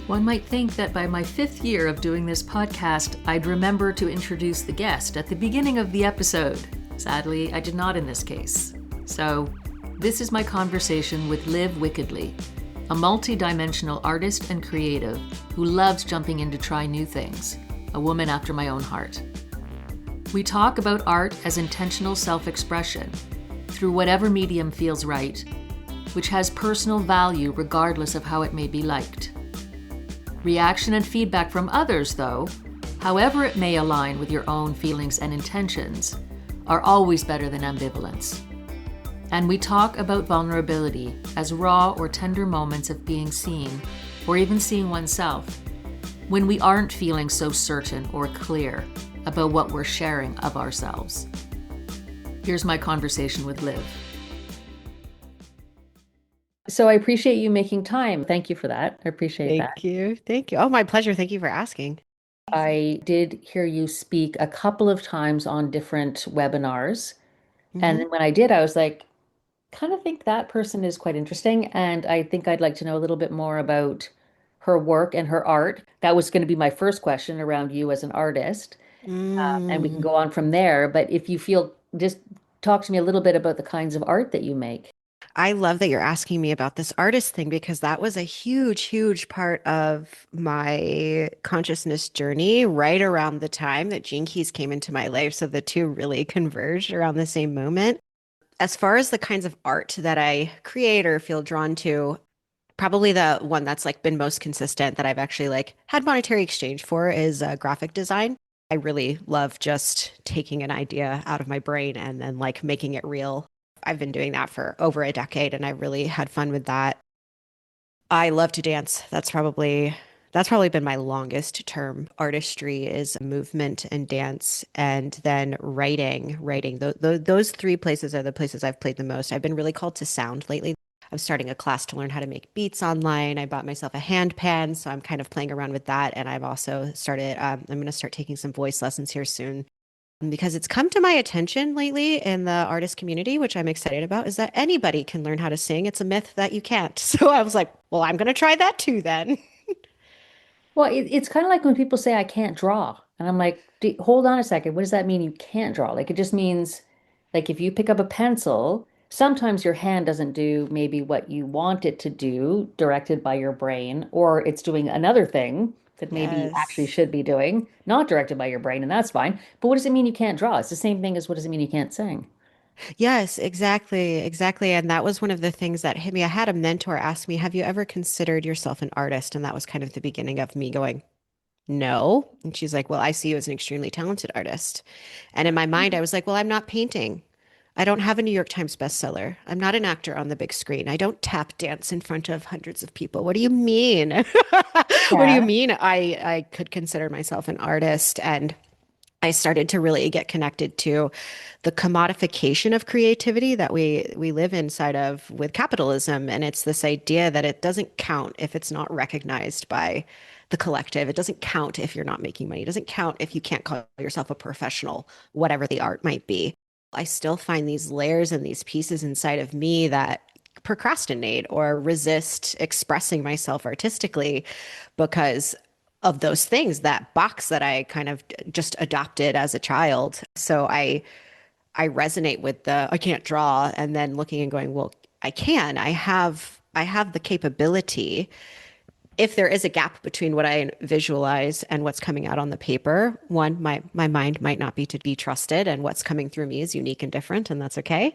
One might think that by my 5th year of doing this podcast, I'd remember to introduce the guest at the beginning of the episode. Sadly, I did not in this case. So, this is my conversation with Liv Wickedly, a multidimensional artist and creative who loves jumping in to try new things, a woman after my own heart. We talk about art as intentional self-expression through whatever medium feels right, which has personal value regardless of how it may be liked. Reaction and feedback from others, though, however it may align with your own feelings and intentions, are always better than ambivalence. And we talk about vulnerability as raw or tender moments of being seen, or even seeing oneself, when we aren't feeling so certain or clear about what we're sharing of ourselves. Here's my conversation with Liv. So I appreciate you making time. Thank you for that. I appreciate that. Thank you. Thank you. Oh, my pleasure. Thank you for asking. I did hear you speak a couple of times on different webinars. And Hmm. when I did, I was like, kind of think that person is quite interesting. And I think I'd like to know a little bit more about her work and her art. That was going to be my first question around you as an artist. And we can Mm. go on from there. But if you feel, just talk to me a little bit about the kinds of art that you make. I love that you're asking me about this artist thing because that was a huge, huge part of my consciousness journey right around the time that Gene Keys came into my life. So the two really converged around the same moment. As far as the kinds of art that I create or feel drawn to, probably the one that's like been most consistent that I've actually like had monetary exchange for is graphic design. I really love just taking an idea out of my brain and then like making it real. I've been doing that for over a decade and I really had fun with that. I love to dance. That's probably been my longest term. Artistry is movement and dance, and then writing. Those three places are the places I've played the most. I've been really called to sound lately. I'm starting a class to learn how to make beats online. I bought myself a hand pan, so I'm kind of playing around with that. And I've also started, I'm going to start taking some voice lessons here soon because it's come to my attention lately in the artist community, which I'm excited about, is that anybody can learn how to sing. It's a myth that you can't. So I was like, well, I'm going to try that too then. Well, it's kind of like when people say I can't draw. And I'm like, hold on a second. What does that mean you can't draw? Like, it just means, like, if you pick up a pencil, sometimes your hand doesn't do maybe what you want it to do, directed by your brain, or it's doing another thing that maybe you actually Yes. should be doing, not directed by your brain, and that's fine. But what does it mean you can't draw? It's the same thing as what does it mean you can't sing? Yes, exactly. Exactly. And that was one of the things that hit me. I had a mentor ask me, have you ever considered yourself an artist? And that was kind of the beginning of me going, no. And she's like, well, I see you as an extremely talented artist. And in my mind, I was like, well, I'm not painting. I don't have a New York Times bestseller. I'm not an actor on the big screen. I don't tap dance in front of hundreds of people. What do you mean? What do you Yeah. mean I could consider myself an artist? And I started to really get connected to the commodification of creativity that we live inside of with capitalism. And it's this idea that it doesn't count if it's not recognized by the collective. It doesn't count if you're not making money. It doesn't count if you can't call yourself a professional, whatever the art might be. I still find these layers and these pieces inside of me that procrastinate or resist expressing myself artistically because of those things, that box that I kind of just adopted as a child. So I resonate with the I can't draw and then looking and going, well, I can. I have the capability. If there is a gap between what I visualize and what's coming out on the paper, one, my mind might not be to be trusted, and what's coming through me is unique and different, and that's okay.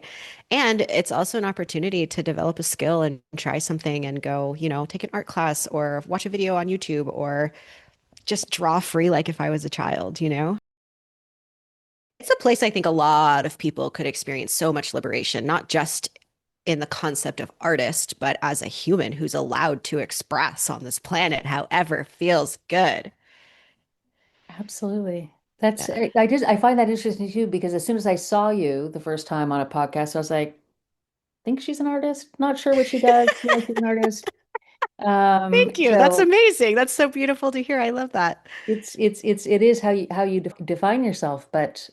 And it's also an opportunity to develop a skill and try something and go, take an art class or watch a video on YouTube or just draw free like if I was a child. It's a place I think a lot of people could experience so much liberation, not just in the concept of artist, but as a human who's allowed to express on this planet however feels good. Absolutely. That's Yeah. I find that interesting too because as soon as I saw you the first time on a podcast, I was like, think she's an artist. Not sure what she does. Feel like she's an artist. Thank you. That's So amazing. That's so beautiful to hear. I love that. it is how you define yourself, but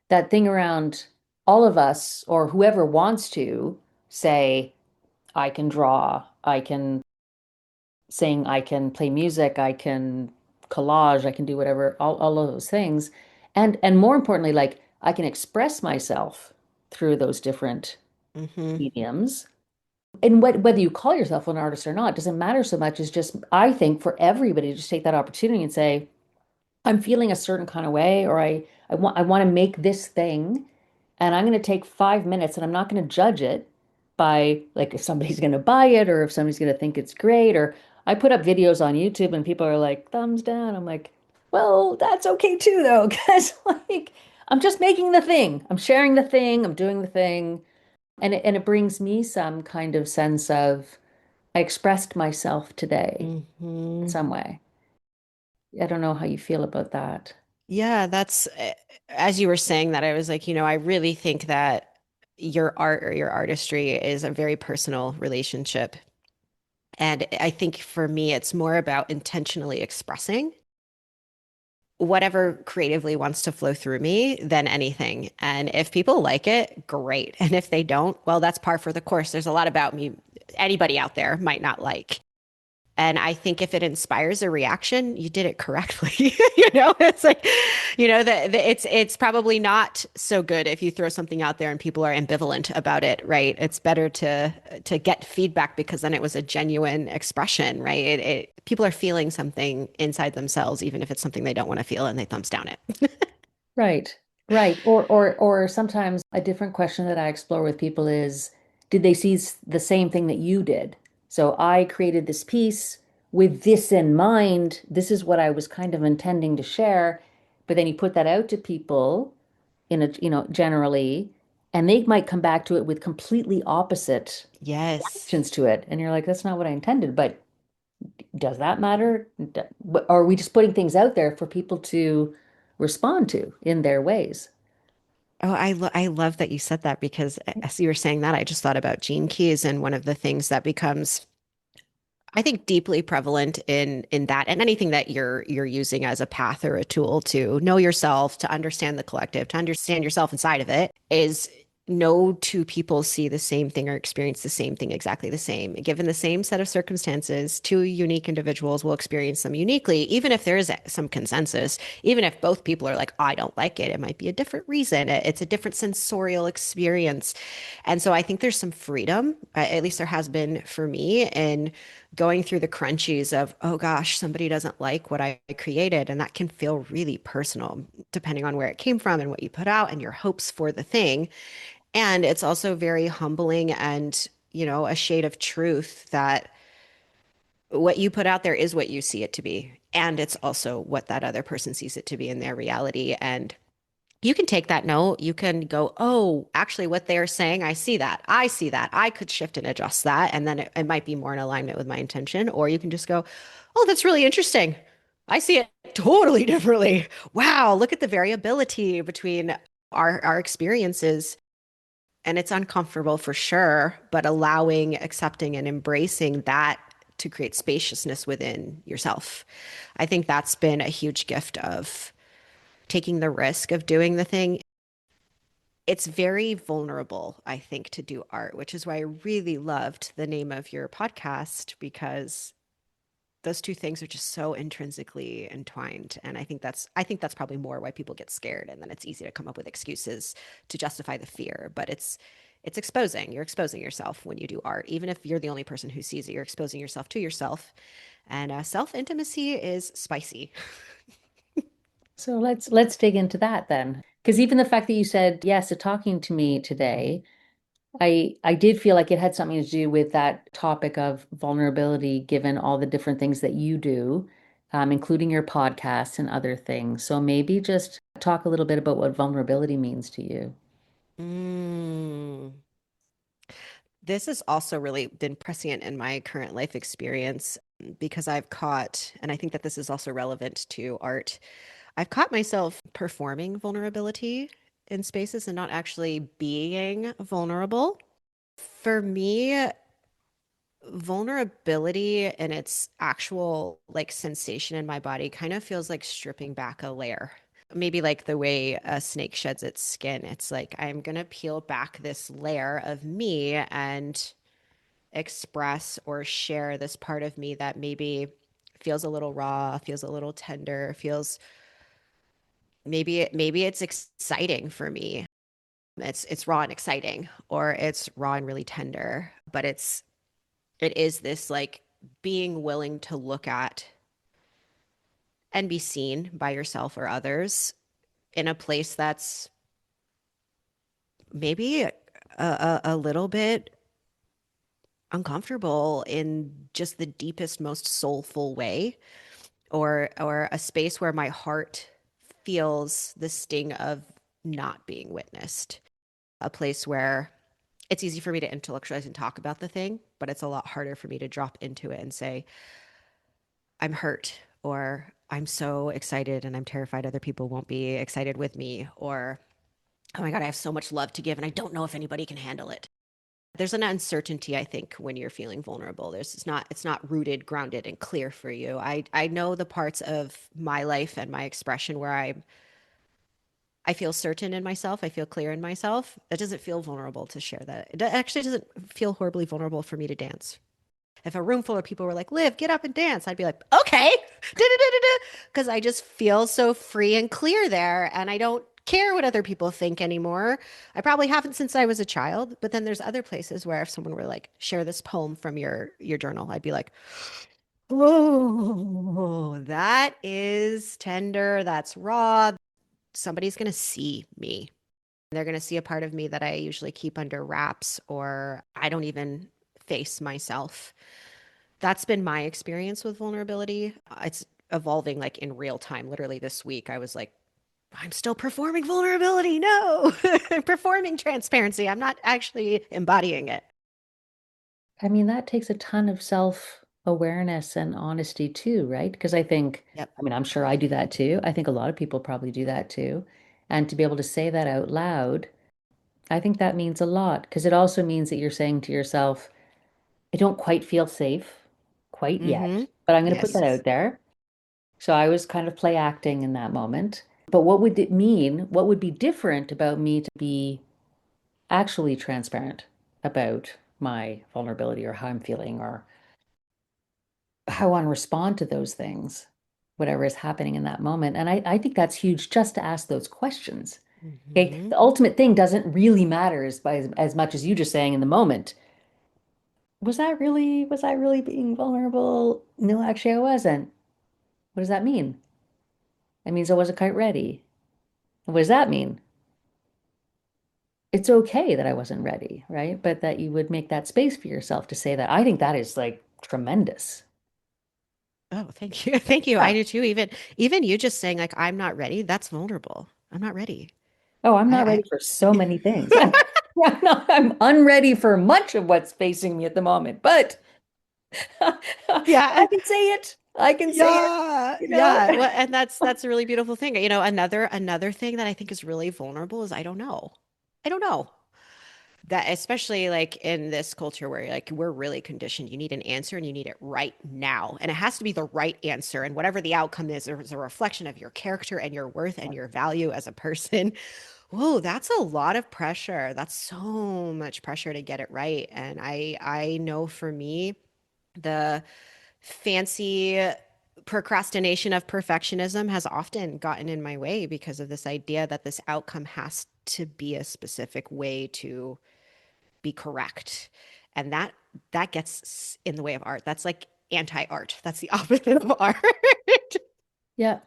that thing around all of us or whoever wants to say, I can draw, I can saying I can play music, I can collage, I can do whatever, all of those things. And more importantly, like I can express myself through those different Hmm. mediums. And whether you call yourself an artist or not doesn't matter so much. It's just, I think for everybody to just take that opportunity and say, I'm feeling a certain kind of way, or I want to make this thing, and I'm going to take 5 minutes, and I'm not going to judge it by like if somebody's going to buy it or if somebody's going to think it's great. Or I put up videos on YouTube and people are like thumbs down. I'm like, well, that's okay too, though, because like I'm just making the thing, I'm sharing the thing, I'm doing the thing, and it brings me some kind of sense of I expressed myself today in Hmm. some way. I don't know how you feel about that. Yeah, that's as you were saying that, I was like, I really think that your art or your artistry is a very personal relationship. And I think for me, it's more about intentionally expressing whatever creatively wants to flow through me than anything. And if people like it, great. And if they don't, well, that's par for the course. There's a lot about me anybody out there might not like. And I think if it inspires a reaction, you did it correctly. It's like, it's probably not so good if you throw something out there and people are ambivalent about it, right? It's better to get feedback because then it was a genuine expression, right? People are feeling something inside themselves, even if it's something they don't want to feel, and they thumbs down it. Right, right. Or sometimes a different question that I explore with people is, did they see the same thing that you did? So I created this piece with this in mind. This is what I was kind of intending to share. But then you put that out to people in a, generally, and they might come back to it with completely opposite Yes. reactions to it. And you're like, that's not what I intended. But does that matter? Or are we just putting things out there for people to respond to in their ways? Oh, I love that you said that because as you were saying that, I just thought about gene keys, and one of the things that becomes I think deeply prevalent in that and anything that you're using as a path or a tool to know yourself, to understand the collective, to understand yourself inside of it is no two people see the same thing or experience the same thing exactly the same. Given the same set of circumstances, two unique individuals will experience them uniquely, even if there is some consensus, even if both people are like, I don't like it, it might be a different reason. It's a different sensorial experience. And so I think there's some freedom, at least there has been for me, in going through the crunchies of, oh gosh, somebody doesn't like what I created. And that can feel really personal, depending on where it came from and what you put out and your hopes for the thing. And it's also very humbling and, a shade of truth that what you put out there is what you see it to be. And it's also what that other person sees it to be in their reality. And you can take that note. You can go, oh, actually, what they're saying, I see that. I see that. I could shift and adjust that. And then it might be more in alignment with my intention. Or you can just go, oh, that's really interesting. I see it totally differently. Wow, look at the variability between our experiences. And it's uncomfortable for sure, but allowing, accepting, and embracing that to create spaciousness within yourself. I think that's been a huge gift of taking the risk of doing the thing. It's very vulnerable, I think, to do art, which is why I really loved the name of your podcast because those two things are just so intrinsically entwined. And I think that's probably more why people get scared, and then it's easy to come up with excuses to justify the fear. But it's exposing. You're exposing yourself when you do art. Even if you're the only person who sees it, you're exposing yourself to yourself. And self-intimacy is spicy. So let's dig into that then. Because even the fact that you said yes to talking to me today, I did feel like it had something to do with that topic of vulnerability, given all the different things that you do, including your podcast and other things. So maybe just talk a little bit about what vulnerability means to you. Mm. This has also really been prescient in my current life experience because I've caught, and I think that this is also relevant to art, I've caught myself performing vulnerability in spaces and not actually being vulnerable. For me, vulnerability and its actual like sensation in my body kind of feels like stripping back a layer. Maybe like the way a snake sheds its skin. It's like I'm gonna peel back this layer of me and express or share this part of me that maybe feels a little raw, feels a little tender, feels maybe it's exciting for me. It's raw and exciting, or it's raw and really tender, but it is this like being willing to look at and be seen by yourself or others in a place that's maybe a little bit uncomfortable in just the deepest, most soulful way, or a space where my heart feels the sting of not being witnessed, a place where it's easy for me to intellectualize and talk about the thing, but it's a lot harder for me to drop into it and say, I'm hurt, or I'm so excited and I'm terrified other people won't be excited with me, or oh my God, I have so much love to give and I don't know if anybody can handle it. There's an uncertainty, I think, when you're feeling vulnerable. It's not rooted, grounded, and clear for you. I know the parts of my life and my expression where I feel certain in myself, I feel clear in myself. It doesn't feel vulnerable to share that. It actually doesn't feel horribly vulnerable for me to dance. If a room full of people were like, Liv, get up and dance, I'd be like, okay, because I just feel so free and clear there. And I don't care what other people think anymore. I probably haven't since I was a child. But then there's other places where if someone were like, share this poem from your journal, I'd be like, oh, that is tender. That's raw. Somebody's going to see me. They're going to see a part of me that I usually keep under wraps or I don't even face myself. That's been my experience with vulnerability. It's evolving like in real time. Literally this week, I was like, I'm still performing vulnerability. No, I'm performing transparency. I'm not actually embodying it. I mean, that takes a ton of self-awareness and honesty too, right? Because Yep. I mean, I'm sure I do that too. I think a lot of people probably do that too. And to be able to say that out loud, I think that means a lot because it also means that you're saying to yourself, I don't quite feel safe quite Mm-hmm. yet, but I'm going to put Yes. that out there. So I was kind of play acting in that moment. But what would it mean? What would be different about me to be actually transparent about my vulnerability or how I'm feeling or how I want to respond to those things, whatever is happening in that moment? And I think that's huge just to ask those questions. Okay. Mm-hmm. The ultimate thing doesn't really matter as much as you just saying in the moment. Was I really being vulnerable? No, actually I wasn't. What does that mean? It means I wasn't quite ready. And what does that mean? It's okay that I wasn't ready, right? But that you would make that space for yourself to say that. I think that is like tremendous. Oh, thank you. Thank you. I Yeah. do too. Even you just saying like I'm not ready, that's vulnerable. I'm not ready. Oh, I'm not I ready for so many things. I'm unready for much of what's facing me at the moment, but I yeah. can say it. I can say it, Yeah, you know? yeah. Well, and that's a really beautiful thing. You know, another thing that I think is really vulnerable is I don't know. I don't know. That especially like in this culture where like we're really conditioned, you need an answer and you need it right now. And it has to be the right answer. And whatever the outcome is a reflection of your character and your worth and your value as a person. Whoa, that's a lot of pressure. That's so much pressure to get it right. And I know for me, the fancy procrastination of perfectionism has often gotten in my way because of this idea that this outcome has to be a specific way to be correct. And that gets in the way of art. That's like anti-art. That's the opposite of art. Yeah.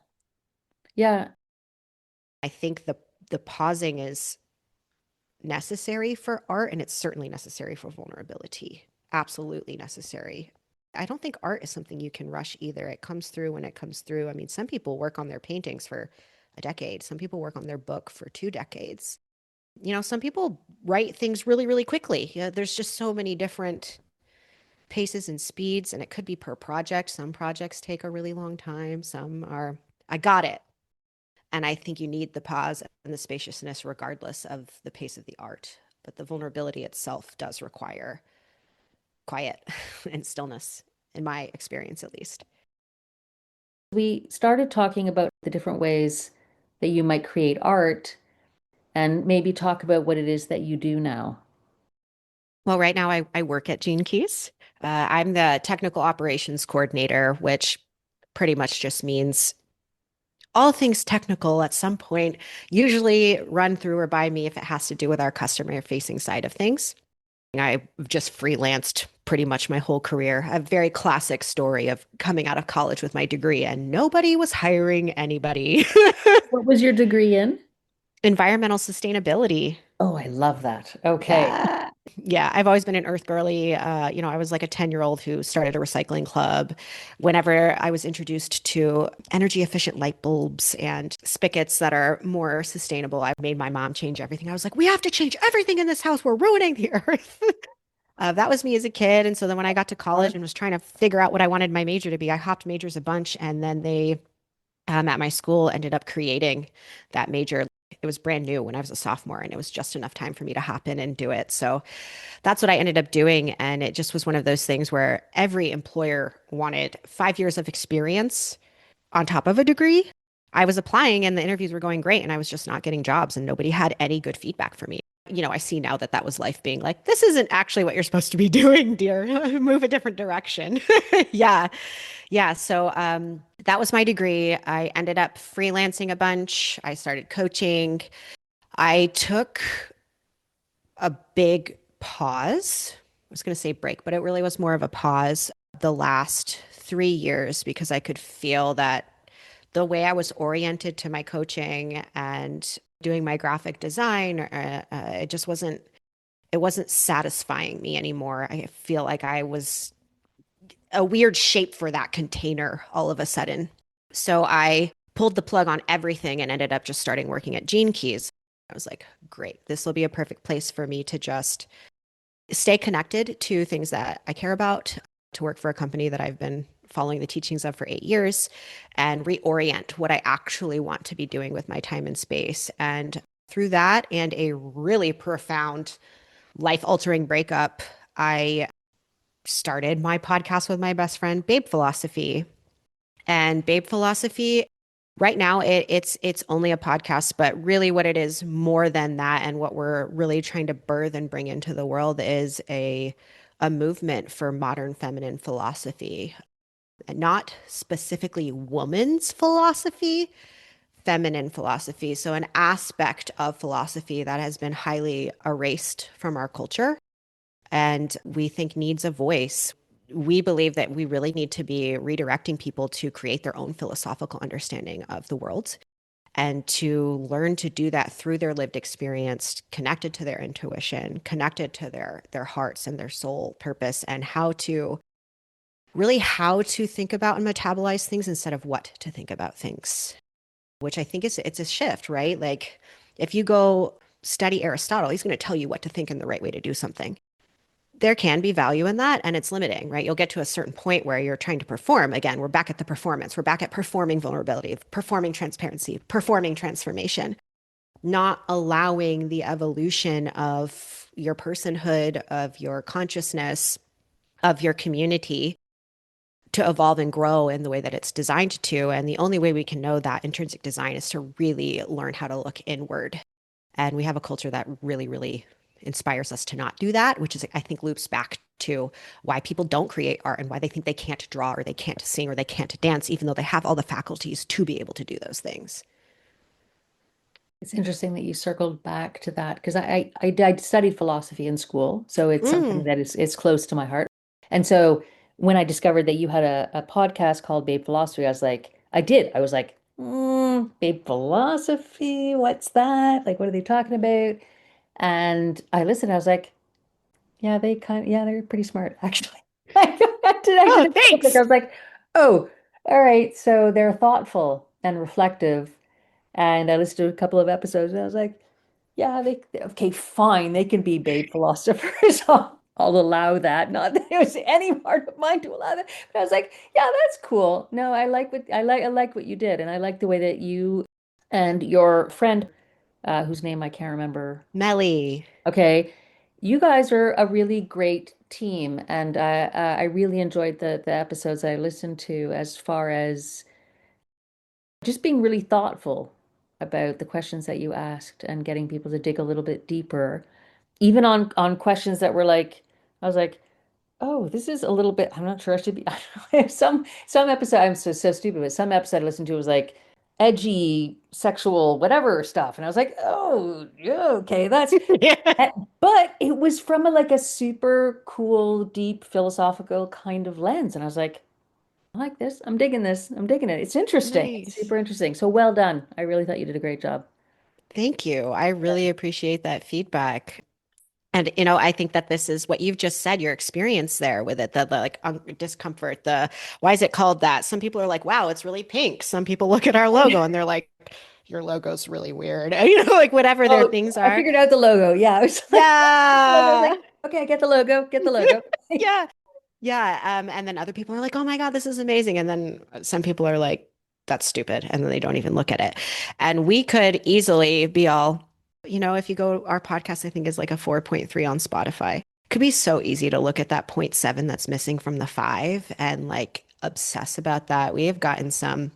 Yeah. I think the pausing is necessary for art and it's certainly necessary for vulnerability. Absolutely necessary. I don't think art is something you can rush either. It comes through when it comes through. I mean, some people work on their paintings for a decade. Some people work on their book for 2 decades. You know, some people write things really, really quickly. Yeah, there's just so many different paces and speeds, and it could be per project. Some projects take a really long time. Some are, I got it. And I think you need the pause and the spaciousness regardless of the pace of the art. But the vulnerability itself does require quiet and stillness, in my experience at least. We started talking about the different ways that you might create art and maybe talk about what it is that you do now. Well, right now I work at Gene Keys. I'm the technical operations coordinator, which pretty much just means all things technical at some point, usually run through or by me if it has to do with our customer facing side of things. I've just freelanced pretty much my whole career. A very classic story of coming out of college with my degree and nobody was hiring anybody. What was your degree in? Environmental sustainability. Oh, I love that. Okay. Yeah. Yeah, I've always been an earth girly. I was like a 10-year-old who started a recycling club. Whenever I was introduced to energy efficient light bulbs and spigots that are more sustainable, I made my mom change everything. I was like, we have to change everything in this house. We're ruining the earth. That was me as a kid. And so then when I got to college and was trying to figure out what I wanted my major to be, I hopped majors a bunch. And then they at my school ended up creating that major. It was brand new when I was a sophomore, and it was just enough time for me to hop in and do it. So that's what I ended up doing. And it just was one of those things where every employer wanted 5 years of experience on top of a degree. I was applying and the interviews were going great, and I was just not getting jobs, and nobody had any good feedback for me. I see now that that was life being like, this isn't actually what you're supposed to be doing, dear. Move a different direction. Yeah. Yeah. So that was my degree. I ended up freelancing a bunch. I started coaching. I took a big pause. I was going to say break, but it really was more of a pause the last 3 years because I could feel that the way I was oriented to my coaching and doing my graphic design, it just wasn't satisfying me anymore. I feel like I was a weird shape for that container all of a sudden. So I pulled the plug on everything and ended up just starting working at Gene Keys. I was like, great, this will be a perfect place for me to just stay connected to things that I care about, to work for a company that I've been following the teachings of for 8 years, and reorient what I actually want to be doing with my time and space. And through that and a really profound life altering breakup, I started my podcast with my best friend, Babe Philosophy. And Babe Philosophy, right now it's only a podcast, but really what it is more than that, and what we're really trying to birth and bring into the world is a movement for modern feminine philosophy. Not specifically woman's philosophy, feminine philosophy. So an aspect of philosophy that has been highly erased from our culture and we think needs a voice. We believe that we really need to be redirecting people to create their own philosophical understanding of the world and to learn to do that through their lived experience, connected to their intuition, connected to their hearts and their soul purpose, and how to think about and metabolize things instead of what to think about things, which I think it's a shift, right? Like if you go study Aristotle, he's going to tell you what to think and the right way to do something. There can be value in that, and it's limiting, right? You'll get to a certain point where you're trying to perform. Again, we're back at the performance. We're back at performing vulnerability, performing transparency, performing transformation, not allowing the evolution of your personhood, of your consciousness, of your community to evolve and grow in the way that it's designed to. And the only way we can know that intrinsic design is to really learn how to look inward. And we have a culture that really, really inspires us to not do that, which is, I think, loops back to why people don't create art and why they think they can't draw or they can't sing or they can't dance, even though they have all the faculties to be able to do those things. It's interesting that you circled back to that because I studied philosophy in school, so it's something Mm. that is close to my heart. And so when I discovered that you had a podcast called Babe Philosophy, I was like, I was like, Babe Philosophy, what's that? Like, what are they talking about? And I listened, I was like, yeah, they're pretty smart, actually. I Oh, didn't think, I thanks. was like, oh, all right, so they're thoughtful and reflective. And I listened to a couple of episodes and I was like, yeah, okay, fine, they can be babe philosophers. I'll allow that. Not that it was any part of mine to allow that, but I was like, yeah, that's cool. No, I like what you did, and I like the way that you and your friend, whose name I can't remember. Melly. Okay, you guys are a really great team, and I really enjoyed the episodes I listened to as far as just being really thoughtful about the questions that you asked and getting people to dig a little bit deeper, even on questions that were like I was like, oh, this is a little bit, I'm not sure I should be. Some episode, I'm so stupid, but some episode I listened to was like edgy, sexual, whatever stuff. And I was like, oh, yeah, okay, Yeah. but it was from like a super cool, deep philosophical kind of lens. And I was like, I like this. I'm digging this. I'm digging it. It's interesting. It's Nice. super interesting. So well done. I really thought you did a great job. Thank you. I really appreciate that feedback. And I think that this is what you've just said, your experience there with it, the like discomfort, the why is it called that? Some people are like, wow, it's really pink. Some people look at our logo and they're like, your logo's really weird. Like whatever their Oh, things I are. figured out the logo. Yeah, I was like, I was like, Yeah. okay, I get the logo. Get the logo. Yeah. Yeah. And then other people are like, oh my God, this is amazing. And then some people are like, that's stupid. And then they don't even look at it. And we could easily be all, if you go, our podcast, I think is like a 4.3 on Spotify. Could be so easy to look at that point 0.7 that's missing from the five and like obsess about that. We have gotten some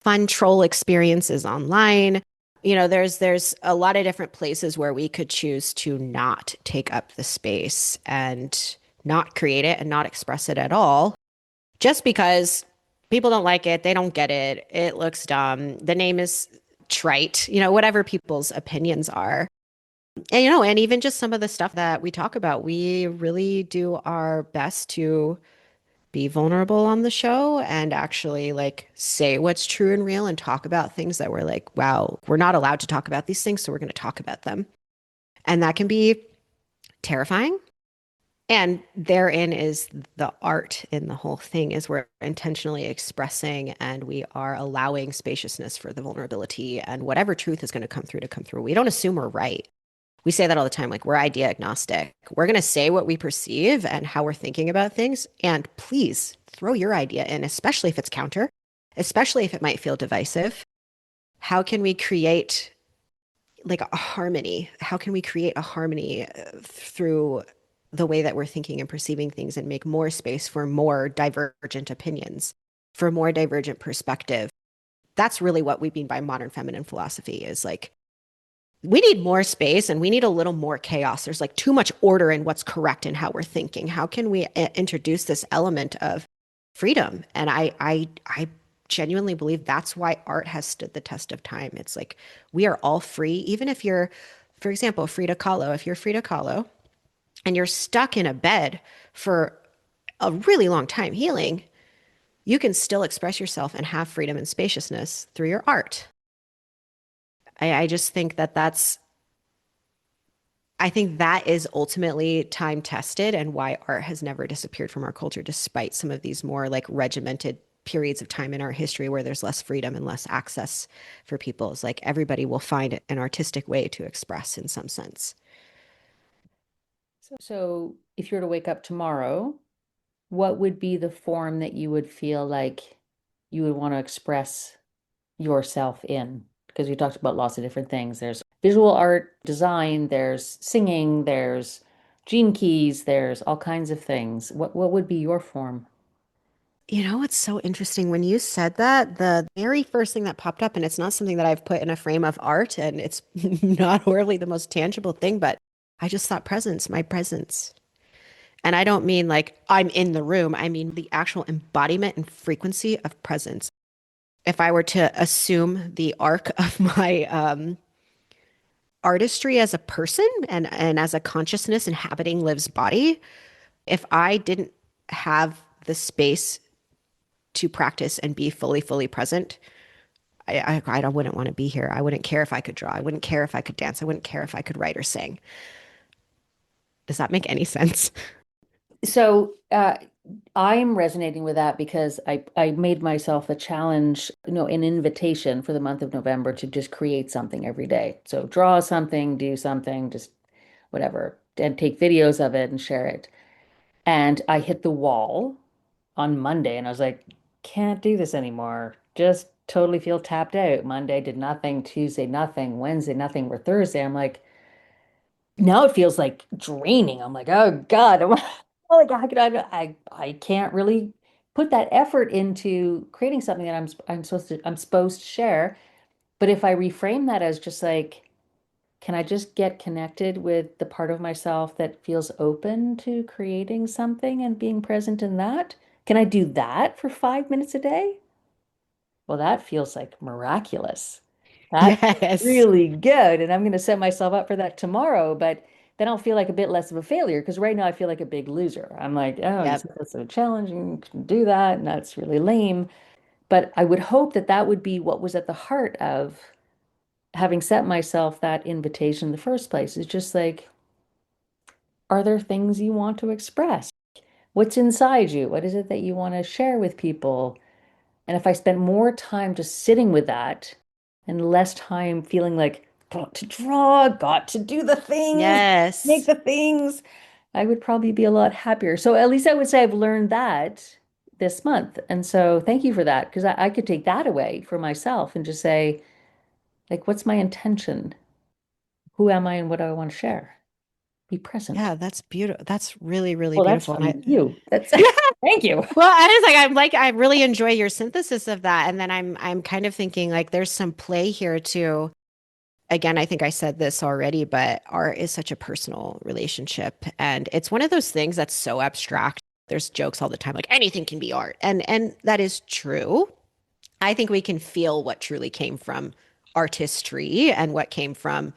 fun troll experiences online. There's a lot of different places where we could choose to not take up the space and not create it and not express it at all, just because people don't like it, they don't get it, it looks dumb, the name is trite, whatever people's opinions are. And and even just some of the stuff that we talk about, we really do our best to be vulnerable on the show and actually like say what's true and real and talk about things that we're like, wow, we're not allowed to talk about these things, so we're going to talk about them. And that can be terrifying. And therein is the art in the whole thing is we're intentionally expressing and we are allowing spaciousness for the vulnerability and whatever truth is going to come through to come through. We don't assume we're right. We say that all the time, like we're idea agnostic. We're going to say what we perceive and how we're thinking about things. And please throw your idea in, especially if it's counter, especially if it might feel divisive. How can we create like a harmony? How can we create a harmony through the way that we're thinking and perceiving things and make more space for more divergent opinions, for more divergent perspective? That's really what we mean by modern feminine philosophy is like, we need more space and we need a little more chaos. There's like too much order in what's correct in how we're thinking. How can we introduce this element of freedom? And I genuinely believe that's why art has stood the test of time. It's like we are all free, even if you're, for example, Frida Kahlo. If you're Frida Kahlo and you're stuck in a bed for a really long time healing, you can still express yourself and have freedom and spaciousness through your art. I just think that I think that is ultimately time tested and why art has never disappeared from our culture, despite some of these more like regimented periods of time in our history where there's less freedom and less access for people. It's like everybody will find an artistic way to express in some sense. So if you were to wake up tomorrow, what would be the form that you would feel like you would want to express yourself in? Because we talked about lots of different things. There's visual art, design, there's singing, there's gene keys, there's all kinds of things. What would be your form? It's so interesting. When you said that, the very first thing that popped up, and it's not something that I've put in a frame of art, and it's not really the most tangible thing, but I just thought presence, my presence. And I don't mean like I'm in the room, I mean the actual embodiment and frequency of presence. If I were to assume the arc of my artistry as a person and as a consciousness inhabiting Liv's body, if I didn't have the space to practice and be fully present, I wouldn't want to be here. I wouldn't care if I could draw. I wouldn't care if I could dance. I wouldn't care if I could write or sing. Does that make any sense? So I'm resonating with that because I made myself a challenge, an invitation for the month of November to just create something every day. So draw something, do something, just whatever, and take videos of it and share it. And I hit the wall on Monday and I was like, can't do this anymore. Just totally feel tapped out. Monday did nothing, Tuesday nothing, Wednesday nothing, or Thursday. I'm like, now it feels like draining. I'm like, oh God, oh my God, I can't really put that effort into creating something that I'm supposed to share. But if I reframe that as just like can I just get connected with the part of myself that feels open to creating something and being present in that? Can I do that for 5 minutes a day? Well, that feels like miraculous. That feels Yes. really good. And I'm going to set myself up for that tomorrow, but then I'll feel like a bit less of a failure because right now I feel like a big loser. I'm like, oh, Yep. that's so challenging to do that. And that's really lame. But I would hope that that would be what was at the heart of having set myself that invitation in the first place. Is just like, are there things you want to express? What's inside you? What is it that you want to share with people? And if I spent more time just sitting with that and less time feeling like, got to draw, got to do the things, make Yes. the things, I would probably be a lot happier. So at least I would say I've learned that this month. And so thank you for that, because I could take that away for myself and just say, like, what's my intention? Who am I and what do I want to share? Be present. Yeah, that's beautiful. That's really, really Well, that's beautiful. And from you. That's yeah, thank you. well, I was like, I really enjoy your synthesis of that. And then I'm kind of thinking like there's some play here too. Again, I think I said this already, but art is such a personal relationship. And it's one of those things that's so abstract. There's jokes all the time, like anything can be art. And that is true. I think we can feel what truly came from artistry and what came from,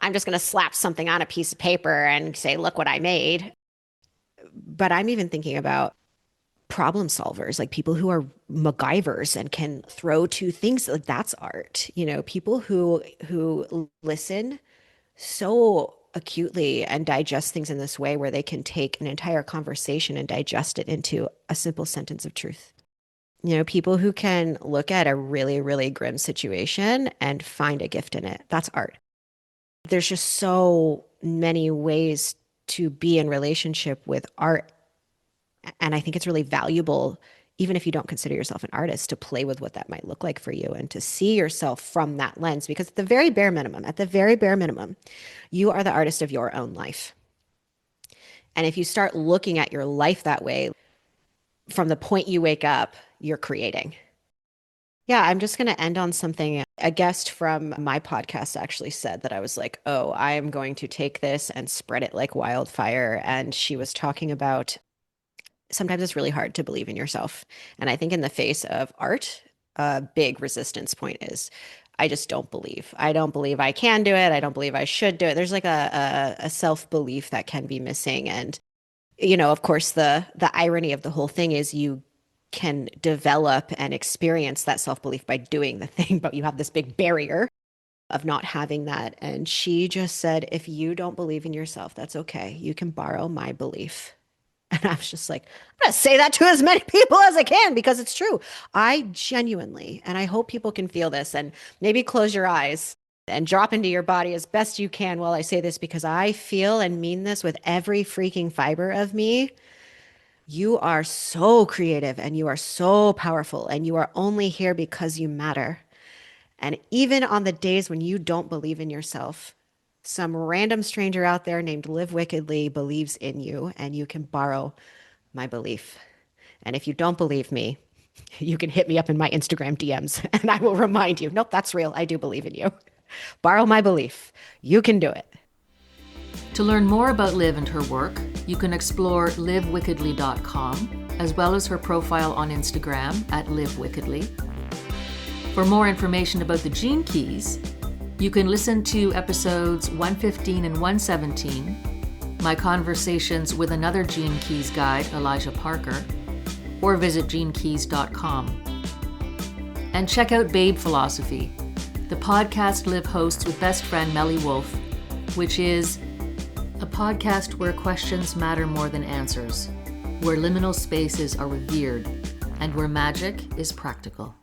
I'm just going to slap something on a piece of paper and say, look what I made. But I'm even thinking about problem solvers, like people who are MacGyvers and can throw two things, like that's art. People who listen so acutely and digest things in this way where they can take an entire conversation and digest it into a simple sentence of truth. People who can look at a really, really grim situation and find a gift in it. That's art. There's just so many ways to be in relationship with art. And I think it's really valuable, even if you don't consider yourself an artist, to play with what that might look like for you and to see yourself from that lens. Because at the very bare minimum, you are the artist of your own life. And if you start looking at your life that way, from the point you wake up, you're creating. Yeah, I'm just going to end on something. A guest from my podcast actually said that I was like, oh, I am going to take this and spread it like wildfire. And she was talking about sometimes it's really hard to believe in yourself. And I think in the face of art, a big resistance point is I just don't believe. I don't believe I can do it. I don't believe I should do it. There's like a self-belief that can be missing. And, of course, the irony of the whole thing is you can develop and experience that self-belief by doing the thing, but you have this big barrier of not having that. And she just said, if you don't believe in yourself, that's okay. You can borrow my belief. And I was just like, I'm going to say that to as many people as I can because it's true. I genuinely, and I hope people can feel this, and maybe close your eyes and drop into your body as best you can while I say this, because I feel and mean this with every freaking fiber of me. You are so creative and you are so powerful and you are only here because you matter. And even on the days when you don't believe in yourself, some random stranger out there named Liv Wickedly believes in you, and you can borrow my belief. And if you don't believe me, you can hit me up in my Instagram DMs and I will remind you, nope, that's real. I do believe in you. Borrow my belief. You can do it. To learn more about Liv and her work, you can explore livwickedly.com, as well as her profile on Instagram at livwickedly. For more information about the Gene Keys, you can listen to episodes 115 and 117, my conversations with another Gene Keys guide, Elijah Parker, or visit genekeys.com. And check out Babe Philosophy, the podcast Liv hosts with best friend Melly Wolf, which is a podcast where questions matter more than answers, where liminal spaces are revered, and where magic is practical.